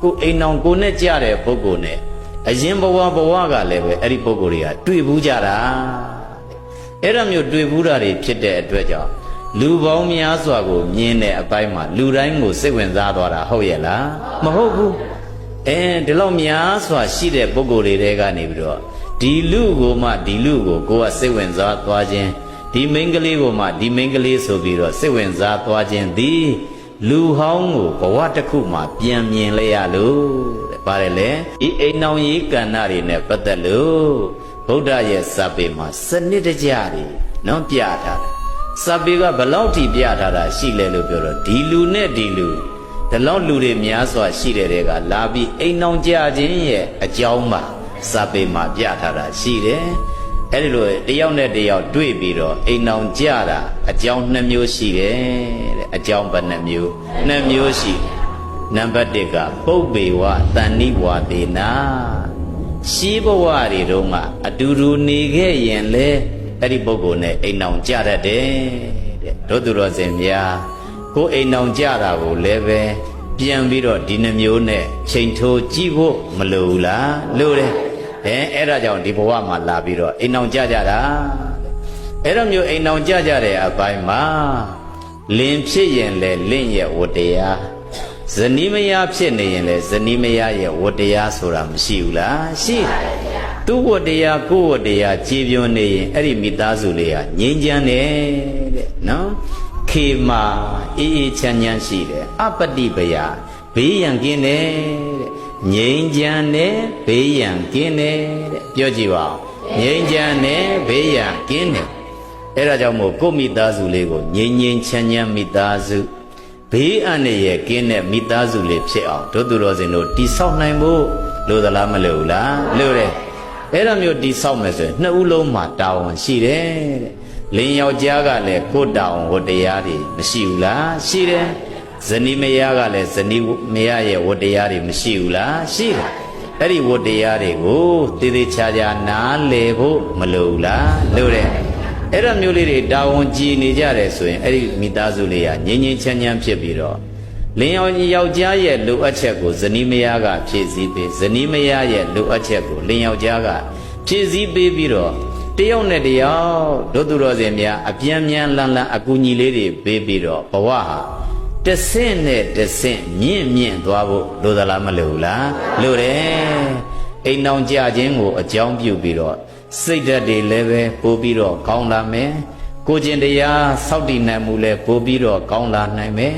ကိုအိမ်အောင်ကိုနဲ့ကြတဲ့ပုဂ္ဂိုလ်နဲ့အရင်ဘဝကလည်းပဲအဲ့ဒီပုဂ္ဂိုလ်တွေကတွေ့ဘူးကြတာအဲ့ဒါမျိုးတွေ့ဘူးတာတွေဖြစ်တဲ့အတွက်ကြောင့်လူပေါင်းများစွာကိုမြင်တဲ့အပိုင်းမှာလူတိုင်းကိုစိတ်ဝင်စားသွားတာဟုတ်ရဲ့လားမဟုတ်ဘူးဒီလောက်များစွာရှိတဲ့ပုဂ္ဂိုလ်တွေကနေပြီးတော့ဒီလူကိုမှဒီလူကိုကစိတ်ဝင်စားသွားခြင်းဒီမိန်းကလေးကိုမှဒီမိန်းကလေးဆိုပြီးတော့စိတ်ဝင်စားသွားခြင်းသည်လူဟောင်းကိုဘဝတစ်ခုမှပြန်မြင်လိုက်ရလို့တဲ့ပါတယ်လေဒီအိမ်အောင်ရေးကဏ္ဍတွေနဲ့ပတ်သက်လို့ဗုဒ္ဓရဲ့စာပေမှာစနစ်တကျတွေနော်ပြထားတယ်စာပေကဘလောက်ထိပြထားတာရှိလဲလို့ပြောတော့ဒီလူနဲ့ဒီလူဒီလောက်လူတွေများစွာရှိတဲ့တွေကလာပြီးအိမ်အောင်ကြခြင်းရဲ့အကြောင်းမှာစာပေမှာပြထားတာရှိတယ်အဲ့ဒီလိုတယောက်နဲ့တယောက်တွေ့ပြီးတော့အိမ်အောင်ကြတာအကြောင်း2မျိုးရှိတယ်တဲ့အကြောင်းဘယ်နှမျိုး2မျိုးရှိနံပါတ်1ကပုပ္ပေဝတဏ္ဏိဝါဒေနာရှိဘဝတွေတုန်းကအတူတူနေခဲ့ရင်လေအဲ့ဒီပုဂ္ဂိုလ်နဲ့အိမ်အောင်ကြတတ်တယ်တဲ့တို့သူတော်စင်များကိုအိမ်အောင်ကြတာကိုလည်းပဲပြန်ပြီးတော့ဒီ2မျိုးနဲ့ချိန်ထိုးကြည့်ဖို့မလိုဘူးလားလိုတယ်အဲ့ဒါကြောင့်ဒီဘဝမှာလာပြီးတော့အိမ်အောင်ကြတာအဲ့တော့မျိုးအိမ်အောင်ကြတဲ့အပိုင်းမှာလင်ဖြစ်ရင်လေလင့်ရဲ့ဝတ္တရားဇနီးမယားဖြစ်နေရင်လေဇနီးမယားရဲ့ဝတ္တရားဆိုတာမရှိဘူးလားရှိတယ်သူ့ဝတ္တရားကိုယ်ဝတ္တရားကြည်ပြွန်နေရင်အဲ့ဒီမိသားစုလေးဟာငြိမ်းချမ်းတယ်တဲ့နော်ခေမာအေးအေးချမ်းချမ်းရှိတယ်အပတိပယဘေးရန်ကင်းတယ်တဲ့ငြိမ်းချမ်းတယ်ဘေးရန်ကင်းတယ်တဲ့ပြောကြည့်ပါဦးငြိမ်းချမ်းတယ်ဘေးရန်ကင်းတယ်အဲ့ဒါကြောင့်မို့ကိုယ့်မိသားစုလေးကိုငြိမ်းငြိမ်းချမ်းချမ်းမိသားစုဘေးအန္တရာယ်ကင်းတဲ့မိသားစုလေးဖြစ်အောင်တို့သူတော်စင်တို့တိဆောက်နိုင်ဖို့လိုသလားမလိုဘူးလားလိုတယ်အဲ့ဒါမျိုးတိဆောက်မယ်ဆိုရင်2ဦးလုံးမှာတာဝန်ရှိတယ်တဲ့လင်ယောက်ျားကလည်းကိုယ်တာဝန်ဝတ္တရားတွေမရှိဘူးလားရှိတယ်ဇနီးမယားကလည်းဇနီးမယားရဲ့ဝတ္တရားတွေမရှိဘူးလားရှိတယ်အဲ့ဒီဝတ္တရားတွေကိုတည်တည်ချာချာနားလည်ဖို့မလိုဘူးလားလိုတယ်အဲ့ဒါမျိုးလေးတွေတာဝန်ကြည်နေကြတယ်ဆိုရင်အဲ့ဒီမိသားစုလေးကငြိမ်းငြိမ်းချမ်းချမ်းဖြစ်ပြီးတော့လင်ယောက်ျားရဲ့လိုအပ်ချက်ကိုဇနီးမယားကဖြည့်ဆည်းပေးဇနီးမယားရဲ့လိုအပ်ချက်ကိုလင်ယောက်ျားကဖြည့်ဆည်းပေးပြီးတော့တယောက်နဲ့တယောက်တို့သူတော်စင်များအပြန်မြန်လန်းလန်းအကူညီလေးတွေပေးပြီးတော့ဘဝဟာတဆင့်နဲ့တဆင့်မြင့်သွားဖို့လိုသလားမလိုဘူးလားလိုတယ်အိမ်အောင်ကြခြင်းကိုအကြောင်းပြုပြီးတော့စိတ်ဓာတ်တွေလည်းပဲပို့ပြီးတော့ကောင်းလာမယ်ကိုကျင်တရားစောင့်တည်နိုင်မှုလည်းပို့ပြီးတော့ကောင်းလာနိုင်မယ်